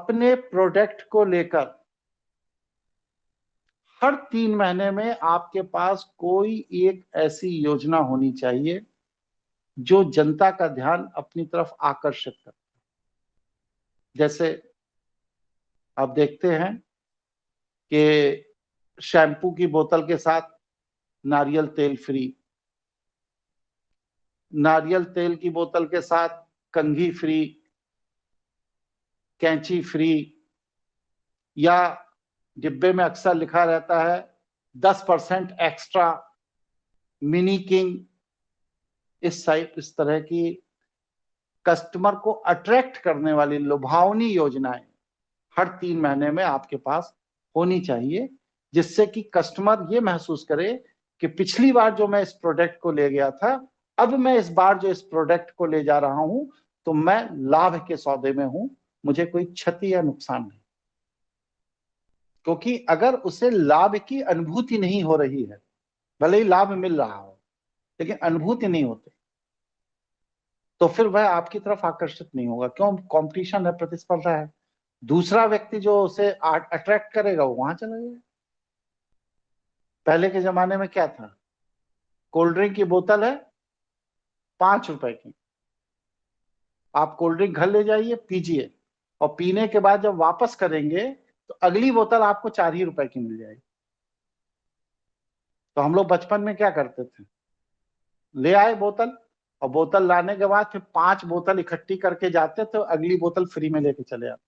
अपने प्रोडक्ट को लेकर हर 3 महीने में आपके पास कोई एक ऐसी योजना होनी चाहिए जो जनता का ध्यान अपनी तरफ आकर्षित करे। जैसे आप देखते हैं कि शैम्पू की बोतल के साथ नारियल तेल फ्री, नारियल तेल की बोतल के साथ कंघी फ्री, कैंची फ्री, या डिब्बे में अक्सर लिखा रहता है 10% एक्स्ट्रा, मिनी किंग। इस तरह की कस्टमर को अट्रैक्ट करने वाली लुभावनी योजनाएं हर 3 महीने में आपके पास होनी चाहिए, जिससे कि कस्टमर ये महसूस करे कि पिछली बार जो मैं इस प्रोडक्ट को ले गया था, अब मैं इस बार जो इस प्रोडक्ट को ले जा रहा हूं तो मैं लाभ के सौदे में हूं, मुझे कोई क्षति या नुकसान नहीं। क्योंकि अगर उसे लाभ की अनुभूति नहीं हो रही है, भले ही लाभ मिल रहा हो लेकिन अनुभूति नहीं होती, तो फिर वह आपकी तरफ आकर्षित नहीं होगा। क्यों? कंपटीशन है, प्रतिस्पर्धा है। दूसरा व्यक्ति जो उसे अट्रैक्ट करेगा वो वहां चला जाएगा। पहले के जमाने में क्या था? कोल्ड ड्रिंक की बोतल है 5 रुपए की, आप कोल्ड ड्रिंक घर ले जाइए, पीजिए, और पीने के बाद जब वापस करेंगे तो अगली बोतल आपको 4 ही रुपए की मिल जाएगी। तो हम लोग बचपन में क्या करते थे? ले आए बोतल, और बोतल लाने के बाद फिर 5 बोतल इकट्ठी करके जाते थे, अगली बोतल फ्री में लेके चले आते।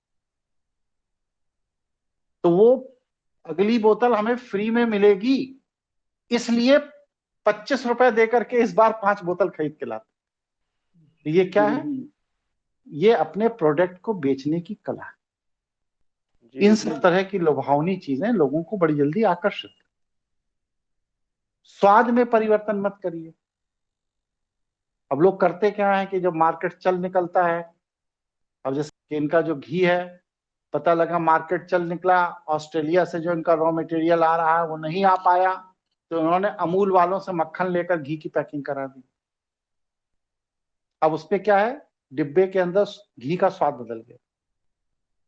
तो वो अगली बोतल हमें फ्री में मिलेगी, इसलिए 25 रुपए देकर के इस बार 5 बोतल खरीद के लाते। ये क्या है? ये अपने प्रोडक्ट को बेचने की कला है। इन सब तरह की लुभावनी चीजें लोगों को बड़ी जल्दी आकर्षित। स्वाद में परिवर्तन मत करिए। अब लोग करते क्या है कि जब मार्केट चल निकलता है, अब जैसे इनका जो घी है, पता लगा मार्केट चल निकला, ऑस्ट्रेलिया से जो इनका रॉ मटेरियल आ रहा है वो नहीं आ पाया, तो उन्होंने अमूल वालों से मक्खन लेकर घी की पैकिंग करा दी। अब उसपे क्या है? डिब्बे के अंदर घी का स्वाद बदल गया,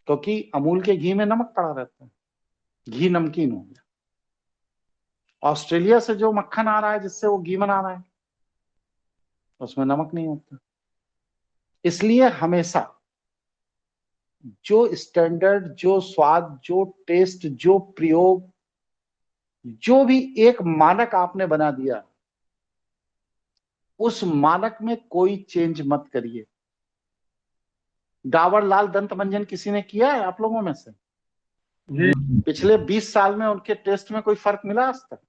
क्योंकि अमूल के घी में नमक पड़ा रहता है, घी नमकीन हो गया। ऑस्ट्रेलिया से जो मक्खन आ रहा है जिससे वो घी बना रहा है, उसमें नमक नहीं होता। इसलिए हमेशा जो स्टैंडर्ड, जो स्वाद, जो टेस्ट, जो प्रयोग, जो भी एक मानक आपने बना दिया, उस मानक में कोई चेंज मत करिए। डाबर लाल दंत मंजन किसी ने किया है आप लोगों में से? पिछले 20 साल में उनके टेस्ट में कोई फर्क मिला आज तक?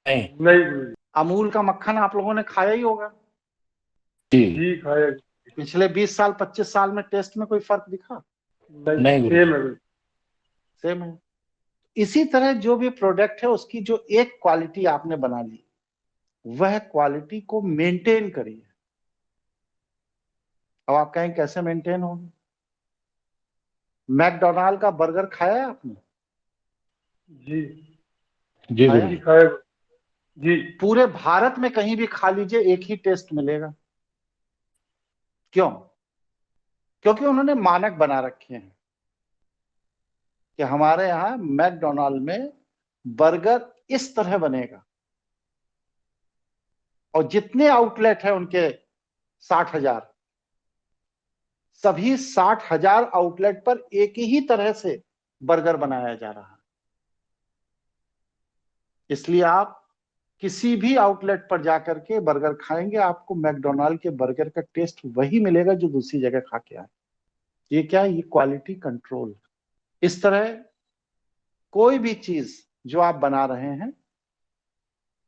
नहीं। अमूल का मक्खन आप लोगों ने खाया ही होगा जी, खाया। पिछले 20 साल 25 साल में टेस्ट में कोई फर्क दिखा? नहीं, सेम है। इसी तरह जो भी प्रोडक्ट है उसकी जो एक क्वालिटी आपने बना ली, वह क्वालिटी को मेंटेन करिए। अब आप कहें कैसे मेंटेन होगी? मैकडोनाल्ड का बर्गर खाया है आपने? जी जी खाया जी। पूरे भारत में कहीं भी खा लीजिए, एक ही टेस्ट मिलेगा। क्यों? क्योंकि उन्होंने मानक बना रखे हैं कि हमारे यहां मैकडोनाल्ड में बर्गर इस तरह बनेगा, और जितने आउटलेट है उनके 60,000, सभी 60,000 आउटलेट पर एक ही तरह से बर्गर बनाया जा रहा है। इसलिए आप किसी भी आउटलेट पर जाकर के बर्गर खाएंगे, आपको मैकडोनाल्ड के बर्गर का टेस्ट वही मिलेगा जो दूसरी जगह खा के आए। ये क्या है? ये क्वालिटी कंट्रोल। इस तरह कोई भी चीज जो आप बना रहे हैं,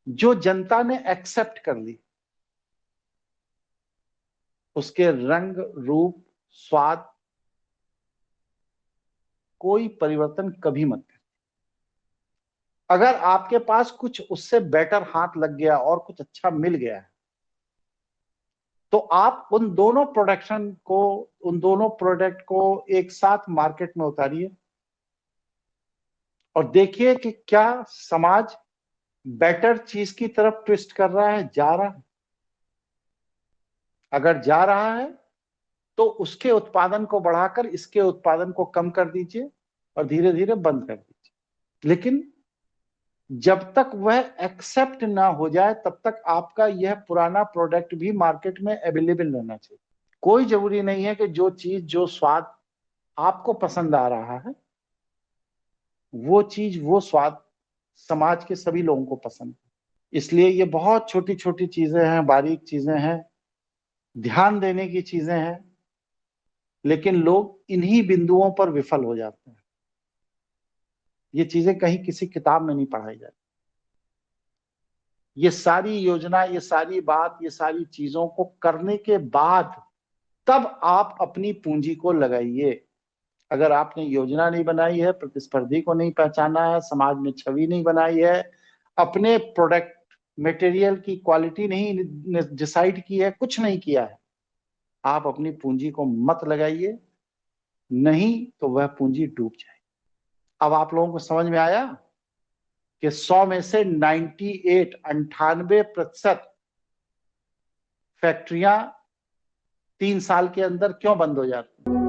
जो जनता ने एक्सेप्ट कर ली, उसके रंग, रूप, स्वाद, कोई परिवर्तन कभी मत करें। अगर आपके पास कुछ उससे बेटर हाथ लग गया और कुछ अच्छा मिल गया है, तो आप उन दोनों प्रोडक्ट को एक साथ मार्केट में उतारिए और देखिए कि क्या समाज बेटर चीज की तरफ ट्विस्ट कर रहा है, जा रहा है। अगर जा रहा है तो उसके उत्पादन को बढ़ाकर इसके उत्पादन को कम कर दीजिए और धीरे धीरे बंद कर दीजिए। लेकिन जब तक वह एक्सेप्ट ना हो जाए तब तक आपका यह पुराना प्रोडक्ट भी मार्केट में अवेलेबल रहना चाहिए। कोई जरूरी नहीं है कि जो चीज, जो स्वाद आपको पसंद आ रहा है, वो चीज, वो स्वाद समाज के सभी लोगों को पसंद है। इसलिए ये बहुत छोटी छोटी चीजें हैं, बारीक चीजें हैं, ध्यान देने की चीजें हैं, लेकिन लोग इन्हीं बिंदुओं पर विफल हो जाते हैं। ये चीजें कहीं किसी किताब में नहीं पढ़ाई जाती। ये सारी योजना, ये सारी बात, ये सारी चीजों को करने के बाद तब आप अपनी पूंजी को लगाइए। अगर आपने योजना नहीं बनाई है, प्रतिस्पर्धी को नहीं पहचाना है, समाज में छवि नहीं बनाई है, अपने प्रोडक्ट मटेरियल की क्वालिटी नहीं डिसाइड की है, कुछ नहीं किया है, आप अपनी पूंजी को मत लगाइए, नहीं तो वह पूंजी डूब जाए। अब आप लोगों को समझ में आया कि 100 में से 98 फैक्ट्रियां 3 साल के अंदर क्यों बंद हो जाती हैं।